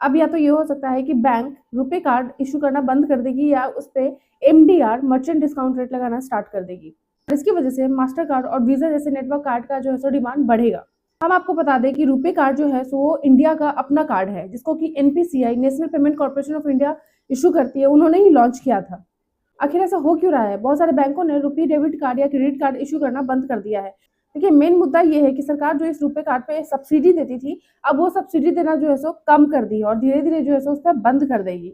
अब या तो ये हो सकता है कि बैंक रुपे कार्ड इशू करना बंद कर देगी या उस पे एमडीआर मर्चेंट डिस्काउंट रेट लगाना स्टार्ट कर देगी। इसकी वजह से मास्टर कार्ड और वीजा जैसे नेटवर्क कार्ड का जो है सो डिमांड बढ़ेगा। हम आपको बता दें कि रुपे कार्ड जो है सो वो इंडिया का अपना कार्ड है, जिसको कि NPCI national payment corporation of India issue करती है, उन्होंने ही लॉन्च किया था। आखिर ऐसा हो क्यों रहा है? बहुत सारे बैंकों ने रुपी डेबिट कार्ड या क्रेडिट कार्ड इशू करना बंद कर दिया है। देखिए, मेन मुद्दा ये है कि सरकार जो इस रुपे कार्ड पे सब्सिडी देती थी, अब वो सब्सिडी देना जो है सो कम कर दी है और धीरे-धीरे जो है सो उस पे बंद कर देगी।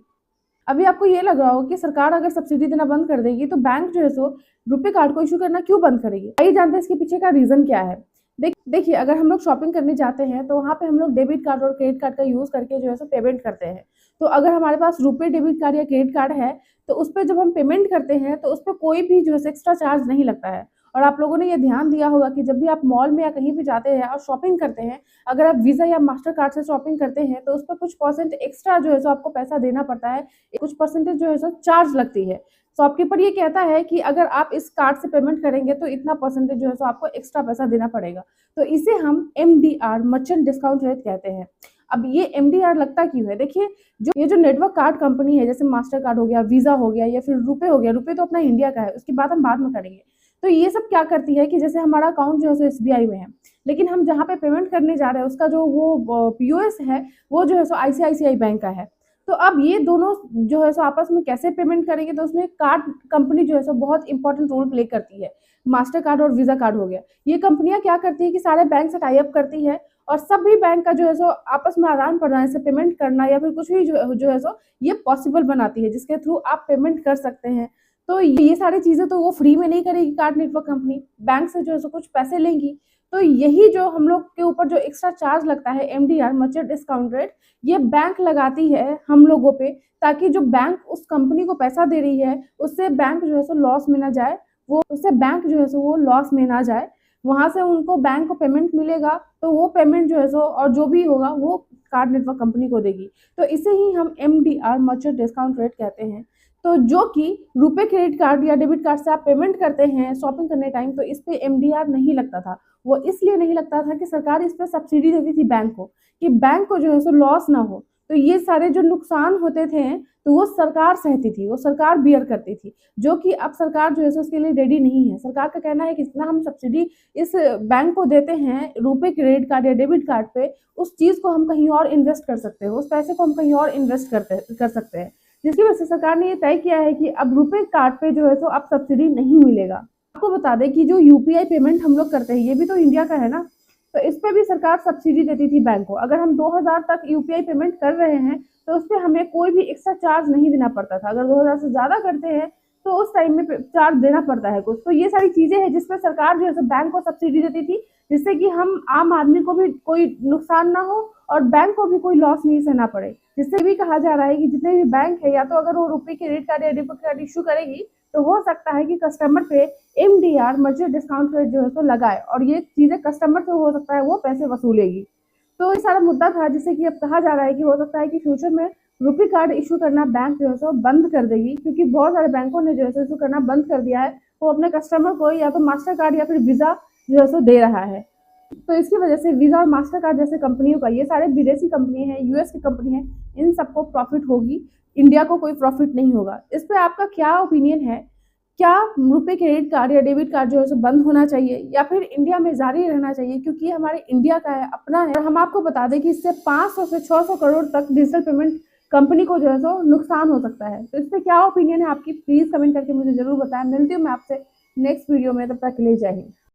अभी आपको ये लग रहा होगा कि सरकार अगर सब्सिडी देना बंद कर देगी तो बैंक जो है सो रुपे कार्ड को इशू करना क्यों बंद करेगी? आइए जानते हैं इसके पीछे का रीज़न क्या है। देखिए, अगर हम लोग शॉपिंग करने जाते हैं तो वहाँ पे हम लोग डेबिट कार्ड और क्रेडिट कार्ड का यूज़ करके जो है सो पेमेंट करते हैं। तो अगर हमारे पास रुपे डेबिट कार्ड या क्रेडिट कार्ड है, तो उस पे जब हम पेमेंट करते हैं तो उस पे कोई भी जो है एक्स्ट्रा चार्ज नहीं लगता है। और आप लोगों ने ये ध्यान दिया होगा कि जब भी आप मॉल में या कहीं भी जाते हैं और शॉपिंग करते हैं, अगर आप वीज़ा या मास्टर कार्ड से शॉपिंग करते हैं तो उस पे कुछ परसेंट एक्स्ट्रा जो है सो आपको पैसा देना पड़ता है, कुछ परसेंटेज जो है सो चार्ज लगती है। शॉपकीपर ये कहता है कि अगर आप इस कार्ड से पेमेंट करेंगे तो इतना परसेंटेज जो है सो आपको एक्स्ट्रा पैसा देना पड़ेगा। तो इसे हम एमडीआर मर्चेंट डिस्काउंट रेट कहते हैं। अब ये एमडीआर लगता क्यों है? देखिए, जो नेटवर्क कार्ड कंपनी है, जैसे मास्टर कार्ड हो गया, वीज़ा हो गया या फिर रुपे हो गया, रुपे तो अपना इंडिया का है, उसकी बात हम बाद में करेंगे। तो ये सब क्या करती है कि जैसे हमारा अकाउंट जो है सो एसबीआई में है, लेकिन हम जहाँ पे पेमेंट करने जा रहे हैं उसका जो वो पीओएस है, वो जो है सो आईसीआईसीआई बैंक का है। तो अब ये दोनों जो है सो आपस में कैसे पेमेंट करेंगे, तो उसमें कार्ड कंपनी जो है सो बहुत इंपॉर्टेंट रोल प्ले करती है। मास्टर कार्ड और वीज़ा कार्ड हो गया। ये कंपनियाँ क्या करती है कि सारे बैंक से टाई अप करती है और सभी बैंक का जो है सो आपस में आदान-प्रदान से पेमेंट करना या फिर कुछ भी जो है सो ये पॉसिबल बनाती है, जिसके थ्रू आप पेमेंट कर सकते हैं। तो ये सारी चीज़ें तो वो फ्री में नहीं करेगी कार्ड नेटवर्क कंपनी, बैंक से जो है सो कुछ पैसे लेंगी। तो यही जो हम लोग के ऊपर जो एक्स्ट्रा चार्ज लगता है एमडीआर मर्चेंट डिस्काउंट रेट, ये बैंक लगाती है हम लोगों पे, ताकि जो बैंक उस कंपनी को पैसा दे रही है, उससे बैंक जो है सो लॉस में ना जाए, उससे बैंक जो है सो वो लॉस में ना जाए। वहाँ से उनको बैंक को पेमेंट मिलेगा, तो वो पेमेंट जो है सो और जो भी होगा वो कार्ड नेटवर्क कंपनी को देगी। तो इसे ही हम एमडीआर मर्चेंट डिस्काउंट रेट कहते हैं। तो जो कि रुपे क्रेडिट कार्ड या डेबिट कार्ड से आप पेमेंट करते हैं शॉपिंग करने टाइम, तो इस पे एमडीआर नहीं लगता था। वो इसलिए नहीं लगता था कि सरकार इस पे सब्सिडी देती थी बैंक को, कि बैंक को जो है सो लॉस ना हो। तो ये सारे जो नुकसान होते थे, तो वो सरकार सहती थी, वो सरकार बियर करती थी, जो कि अब सरकार जो है सो उसके लिए रेडी नहीं है। सरकार का कहना है कि जितना हम सब्सिडी इस बैंक को देते हैं रुपे क्रेडिट कार्ड या डेबिट कार्ड पे, उस चीज़ को हम कहीं और इन्वेस्ट कर सकते हैं, उस पैसे को हम कहीं और इन्वेस्ट कर सकते हैं। जिसकी वजह से सरकार ने ये तय किया है कि अब रुपे कार्ड पे जो है सो अब सब्सिडी नहीं मिलेगा। आपको बता दें कि जो यूपीआई पेमेंट हम लोग करते हैं, ये भी तो इंडिया का है ना, तो इस पे भी सरकार सब्सिडी देती थी बैंक को। अगर हम 2000 तक यूपीआई पेमेंट कर रहे हैं तो उस पे हमें कोई भी एक्स्ट्रा चार्ज नहीं देना पड़ता था। अगर 2000 से ज़्यादा करते हैं तो उस टाइम में चार्ज देना पड़ता है कुछ। तो ये सारी चीज़ें हैं जिसपे सरकार जो है सो बैंक को सब्सिडी देती थी, जिससे कि हम आम आदमी को भी कोई नुकसान ना हो और बैंक को भी कोई लॉस नहीं सहना पड़े। जिससे भी कहा जा रहा है कि जितने भी बैंक है, या तो अगर वो रुपए क्रेडिट कार्ड या डेबिट कार्ड इशू करेगी, तो हो सकता है कि कस्टमर पे एमडीआर मर्चेंट डिस्काउंट रेट जो है सो लगाए और ये चीज़ें कस्टमर से हो सकता है वो पैसे वसूलेगी। तो ये सारा मुद्दा था, जिससे कि अब कहा जा रहा है कि हो सकता है कि फ्यूचर में रुपे कार्ड इशू करना बैंक जो है सो बंद कर देगी, क्योंकि बहुत सारे बैंकों ने जो है सो इशू करना बंद कर दिया है। वो अपने कस्टमर को या तो मास्टर कार्ड या फिर वीज़ा जो है सो दे रहा है। तो इसकी वजह से वीज़ा और मास्टर कार्ड जैसे कंपनियों का, ये सारे विदेशी कंपनी है, यूएस की कंपनी है, इन सबको प्रॉफिट होगी, इंडिया को कोई प्रॉफिट नहीं होगा। इस पे आपका क्या ओपिनियन है? क्या रुपे क्रेडिट कार्ड या डेबिट कार्ड जो है सो बंद होना चाहिए या फिर इंडिया में जारी रहना चाहिए, क्योंकि ये हमारे इंडिया का है, अपना है। और हम आपको बता दें कि इससे 500 से 600 करोड़ तक डिजिटल पेमेंट कंपनी को जो है सो नुकसान हो सकता है। तो इस पे क्या ओपिनियन है आपकी, प्लीज़ कमेंट करके मुझे ज़रूर बताएं। मिलती हूँ मैं आपसे नेक्स्ट वीडियो में, तब तक के लिए जय हिंद।